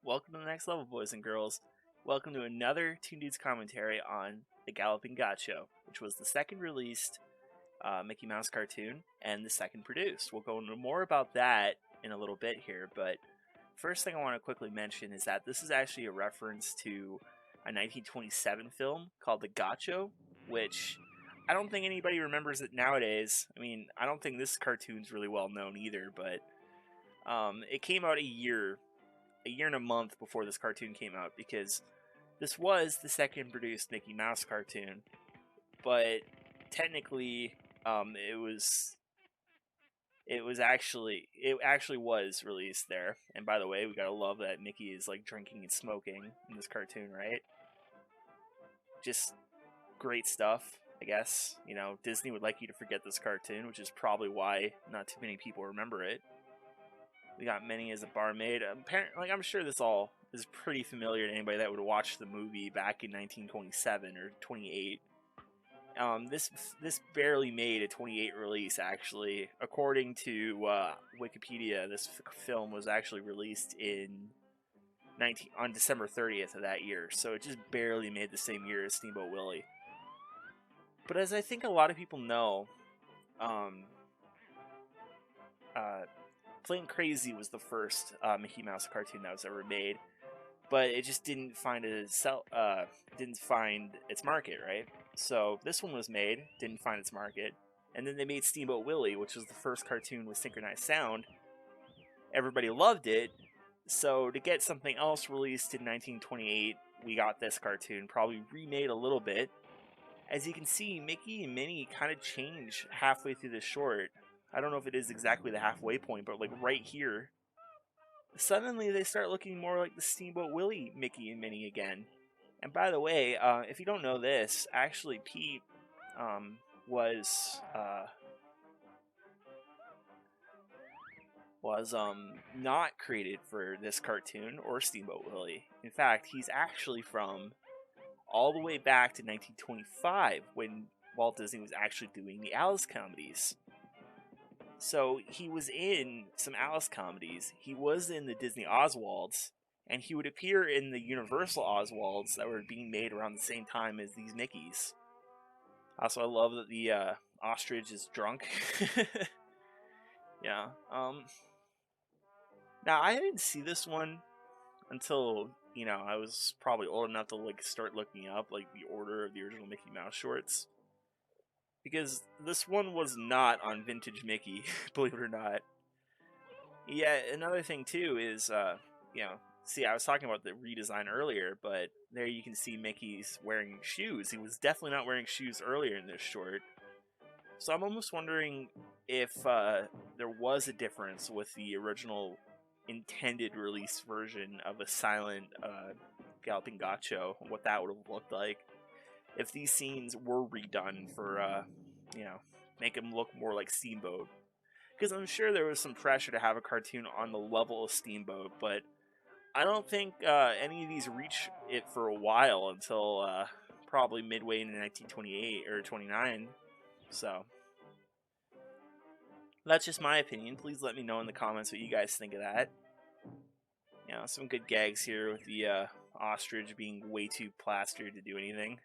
Welcome to the next level, boys and girls. Welcome to another Toondudes commentary on the Gallopin Gaucho, which was the second released Mickey Mouse cartoon and the second produced. We'll go into more about that in a little bit here, but first thing I want to quickly mention is that this is actually a reference to a 1927 film called The Gaucho, which I don't think anybody remembers it nowadays. I mean, I don't think this cartoon's really well known either, but it came out a year and a month before this cartoon came out, because this was the second produced Mickey Mouse cartoon, but technically it actually was released there. And by the way, we gotta love that Mickey is like drinking and smoking in this cartoon, right? Just great stuff, I guess. You know, Disney would like you to forget this cartoon, which is probably why not too many people remember it. We got Minnie as a barmaid. Apparently, I'm sure this all is pretty familiar to anybody that would watch the movie back in 1927 or 28. This barely made a 28 release, actually. According to Wikipedia, this film was actually released on December 30th of that year, so it just barely made the same year as Steamboat Willie. But as I think a lot of people know, Flint Crazy was the first Mickey Mouse cartoon that was ever made, but it just didn't find its market, right? So this one was made, didn't find its market, and then they made Steamboat Willie, which was the first cartoon with synchronized sound. Everybody loved it, so to get something else released in 1928, we got this cartoon, probably remade a little bit. As you can see, Mickey and Minnie kind of change halfway through the short. I don't know if it is exactly the halfway point, but like right here, suddenly they start looking more like the Steamboat Willie Mickey and Minnie again. And by the way, if you don't know this, actually Pete was not created for this cartoon or Steamboat Willie. In fact, he's actually from all the way back to 1925 when Walt Disney was actually doing the Alice comedies. So he was in some Alice comedies, he was in the Disney Oswalds, and he would appear in the Universal Oswalds that were being made around the same time as these Mickeys. Also, I love that the ostrich is drunk. Yeah. Now, I didn't see this one until, I was probably old enough to like start looking up like the order of the original Mickey Mouse shorts, because this one was not on Vintage Mickey, believe it or not. Yeah, another thing too is, see, I was talking about the redesign earlier, but there you can see Mickey's wearing shoes. He was definitely not wearing shoes earlier in this short. So I'm almost wondering if there was a difference with the original intended release version of a silent Gallopin Gaucho, what that would have looked like if these scenes were redone for, make him look more like Steamboat. Because I'm sure there was some pressure to have a cartoon on the level of Steamboat, but I don't think any of these reach it for a while until probably midway into 1928 or 29. So that's just my opinion. Please let me know in the comments what you guys think of that. Some good gags here with the ostrich being way too plastered to do anything.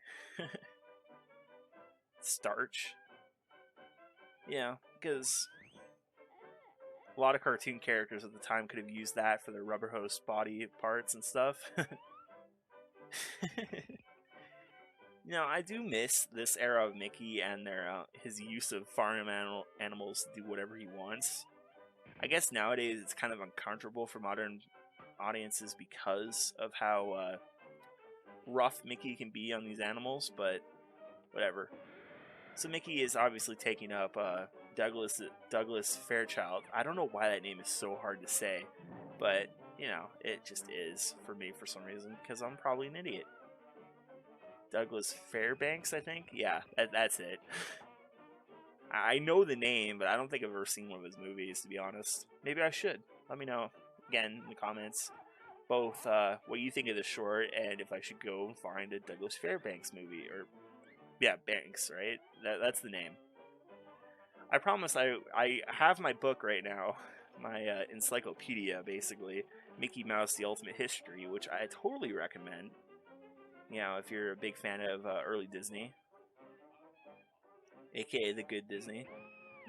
Starch. Yeah, because a lot of cartoon characters at the time could have used that for their rubber hose body parts and stuff. I do miss this era of Mickey and his use of farm animals to do whatever he wants. I guess nowadays it's kind of uncomfortable for modern audiences because of how rough Mickey can be on these animals, but whatever. So Mickey is obviously taking up Douglas Fairchild. I don't know why that name is so hard to say, but it just is for me for some reason, because I'm probably an idiot. Douglas Fairbanks, I think. Yeah, that's it. I know the name, but I don't think I've ever seen one of his movies, to be honest. Maybe I should. Let me know again in the comments, both what you think of the short and if I should go and find a Douglas Fairbanks movie. Or yeah, Banks, right? That's the name. I promise I have my book right now my encyclopedia, basically, Mickey Mouse: The Ultimate History, which I totally recommend. You know, if you're a big fan of early Disney, aka the good Disney.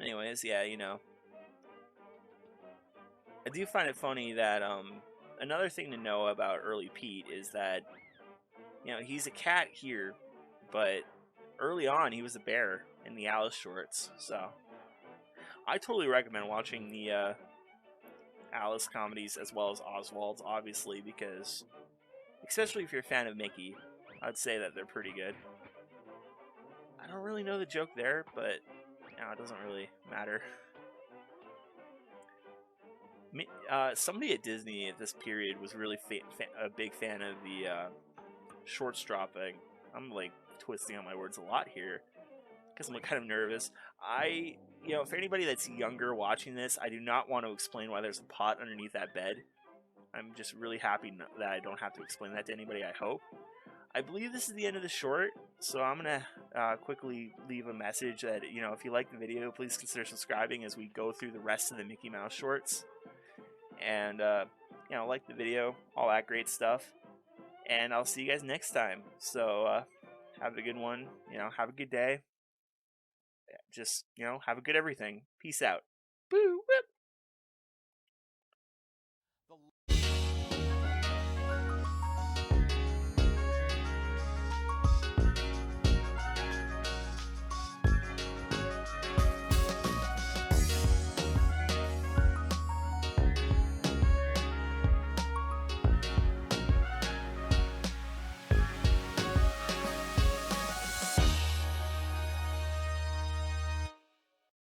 Anyways, yeah, you know, I do find it funny that another thing to know about early Pete is that, you know, he's a cat here, but early on he was a bear in the Alice shorts. So I totally recommend watching the Alice comedies as well as Oswald's, obviously, because especially if you're a fan of Mickey, I'd say that they're pretty good. I don't really know the joke there, but you know, it doesn't really matter. Somebody at Disney at this period was really a big fan of the shorts dropping. I'm like twisting on my words a lot here because I'm kind of nervous. You know, for anybody that's younger watching this, I do not want to explain why there's a pot underneath that bed. I'm just really happy that I don't have to explain that to anybody, I hope. I believe this is the end of the short, so I'm going to quickly leave a message that, you know, if you like the video, please consider subscribing as we go through the rest of the Mickey Mouse shorts. And, you know, like the video, all that great stuff. And I'll see you guys next time. So, have a good one. You know, have a good day. Just, you know, have a good everything. Peace out. Boo! Whip!